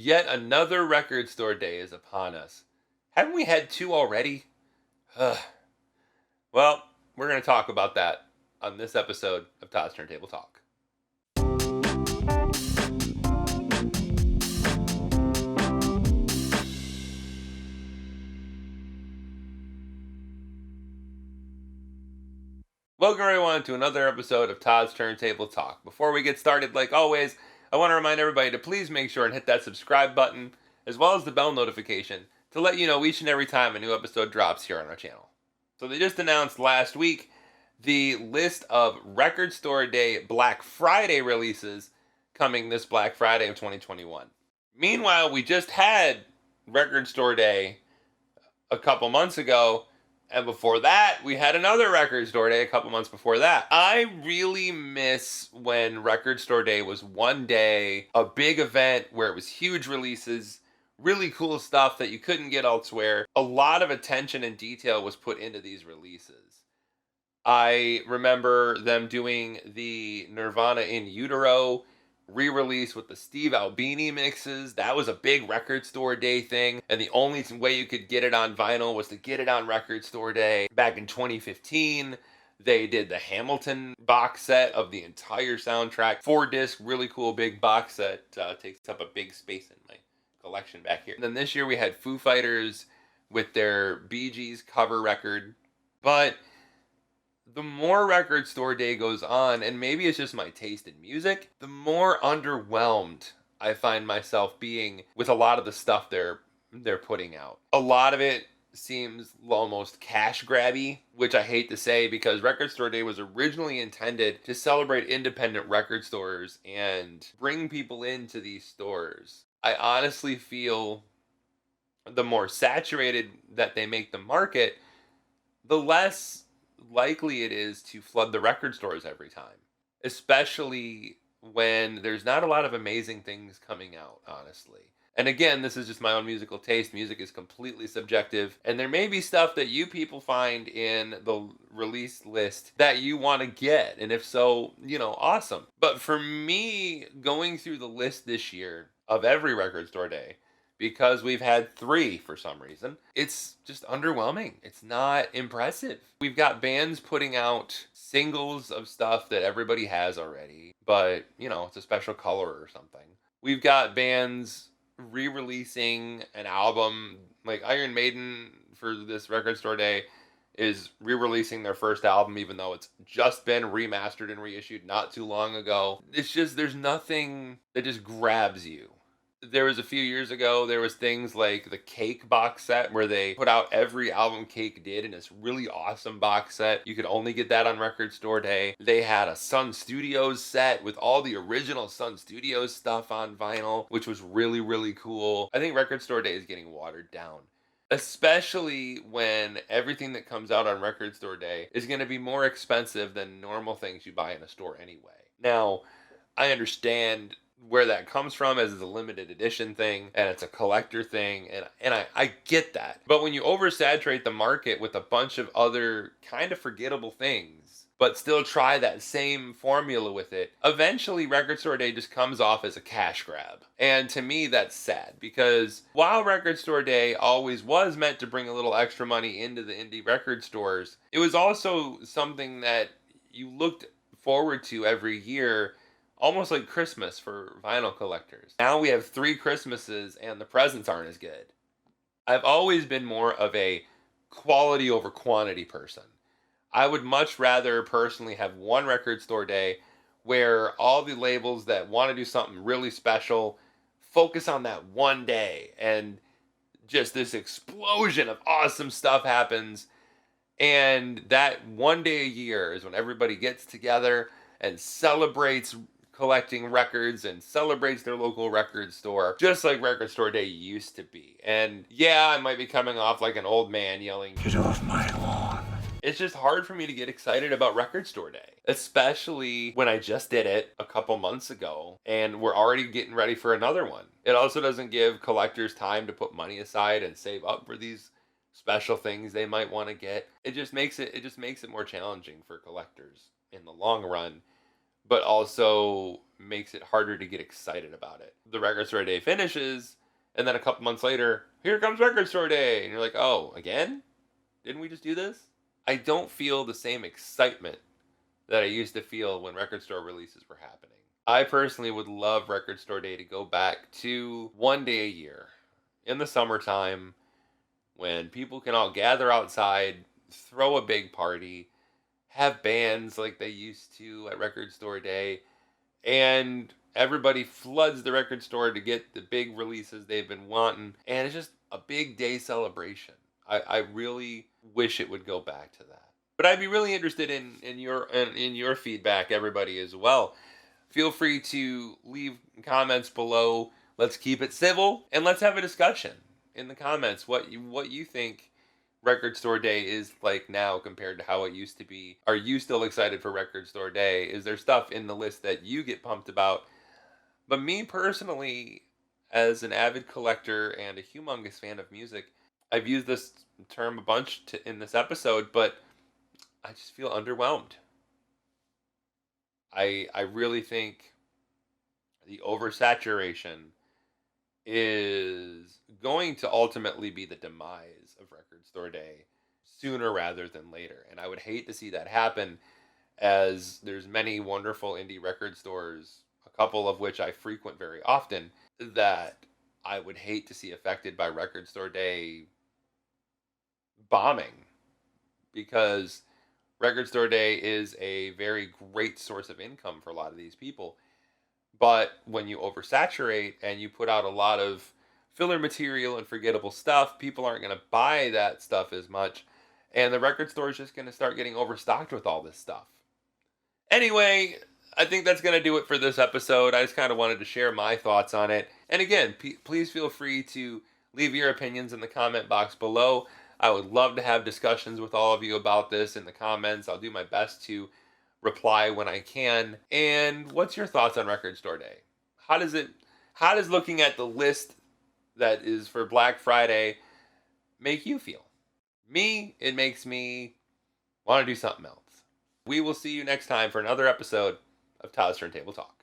Yet another record store day is upon us. Haven't we had two already? Ugh. Well, we're going to talk about that on this episode of Todd's Turntable Talk. Welcome everyone to another episode of Todd's Turntable Talk. Before we get started, like always, I want to remind everybody to please make sure and hit that subscribe button, as well as the bell notification, to let you know each and every time a new episode drops here on our channel. So they just announced last week the list of Record Store Day Black Friday releases coming this Black Friday of 2021. Meanwhile, we just had Record Store Day a couple months ago, and before that, we had another Record Store Day a couple months before that. I really miss when Record Store Day was one day, a big event where it was huge releases, really cool stuff that you couldn't get elsewhere. A lot of attention and detail was put into these releases. I remember them doing the Nirvana in Utero re-release with the Steve Albini mixes. That was a big Record Store Day thing, and the only way you could get it on vinyl was to get it on Record Store Day. Back in 2015, they did the Hamilton box set of the entire soundtrack. 4-disc, really cool big box set. Takes up a big space in my collection back here. And then this year we had Foo Fighters with their Bee Gees cover record. But the more Record Store Day goes on, and maybe it's just my taste in music, the more underwhelmed I find myself being with a lot of the stuff they're putting out. A lot of it seems almost cash grabby, which I hate to say because Record Store Day was originally intended to celebrate independent record stores and bring people into these stores. I honestly feel the more saturated that they make the market, the less likely it is to flood the record stores every time, especially when there's not a lot of amazing things coming out, honestly. And again, this is just my own musical taste. Music is completely subjective, and there may be stuff that you people find in the release list that you want to get, and if so, awesome. But for me, going through the list this year of every Record Store Day, because we've had 3 for some reason, it's just underwhelming. It's not impressive. We've got bands putting out singles of stuff that everybody has already, but, it's a special color or something. We've got bands re-releasing an album, like Iron Maiden for this Record Store Day is re-releasing their first album, even though it's just been remastered and reissued not too long ago. It's just, there's nothing that just grabs you. There was a few years ago, there was things like the Cake box set where they put out every album Cake did in this really awesome box set. You could only get that on Record Store Day. They had a Sun Studios set with all the original Sun Studios stuff on vinyl, which was really, really cool. I think Record Store Day is getting watered down, especially when everything that comes out on Record Store Day is going to be more expensive than normal things you buy in a store anyway. Now, I understand where that comes from, as it's a limited edition thing and it's a collector thing, and I get that. But when you oversaturate the market with a bunch of other kind of forgettable things but still try that same formula with it, eventually Record Store Day just comes off as a cash grab. And to me, that's sad, because while Record Store Day always was meant to bring a little extra money into the indie record stores, it was also something that you looked forward to every year, almost like Christmas for vinyl collectors. Now we have 3 Christmases and the presents aren't as good. I've always been more of a quality over quantity person. I would much rather personally have one Record Store Day where all the labels that want to do something really special focus on that one day, and just this explosion of awesome stuff happens. And that one day a year is when everybody gets together and celebrates collecting records and celebrates their local record store, just like Record Store Day used to be. And yeah, I might be coming off like an old man yelling, "Get off my lawn." It's just hard for me to get excited about Record Store Day, especially when I just did it a couple months ago and we're already getting ready for another one. It also doesn't give collectors time to put money aside and save up for these special things they might want to get. It just makes it more challenging for collectors in the long run. but also makes it harder to get excited about it. The record store day finishes, and then a couple months later, here comes record store day. And you're like, oh, again? Didn't we just do this? I don't feel the same excitement that I used to feel when record store releases were happening. I personally would love record store day to go back to one day a year in the summertime when people can all gather outside, throw a big party, have bands like they used to at record store day, and everybody floods the record store to get the big releases they've been wanting, and it's just a big day celebration. I really wish it would go back to that. But I'd be really interested in your feedback, everybody, as well. Feel free to leave comments below. Let's keep it civil, and let's have a discussion in the comments what you think record store day is like now compared to how it used to be. Are you still excited for record store day? Is there stuff in the list that you get pumped about? But me personally, as an avid collector and a humongous fan of music, I've used this term a bunch in this episode, but I just feel underwhelmed. I really think the oversaturation is going to ultimately be the demise of record store day sooner rather than later. And I would hate to see that happen, as there's many wonderful indie record stores, a couple of which I frequent very often, that I would hate to see affected by record store day bombing, because record store day is a very great source of income for a lot of these people. But when you oversaturate and you put out a lot of filler material and forgettable stuff, people aren't going to buy that stuff as much. And the record store is just going to start getting overstocked with all this stuff. Anyway, I think that's going to do it for this episode. I just kind of wanted to share my thoughts on it. And again, please feel free to leave your opinions in the comment box below. I would love to have discussions with all of you about this in the comments. I'll do my best to reply when I can. And what's your thoughts on record store day? How does looking at the list that is for Black Friday make you feel? Me, it makes me want to do something else. We will see you next time for another episode of Todd's Turntable Talk.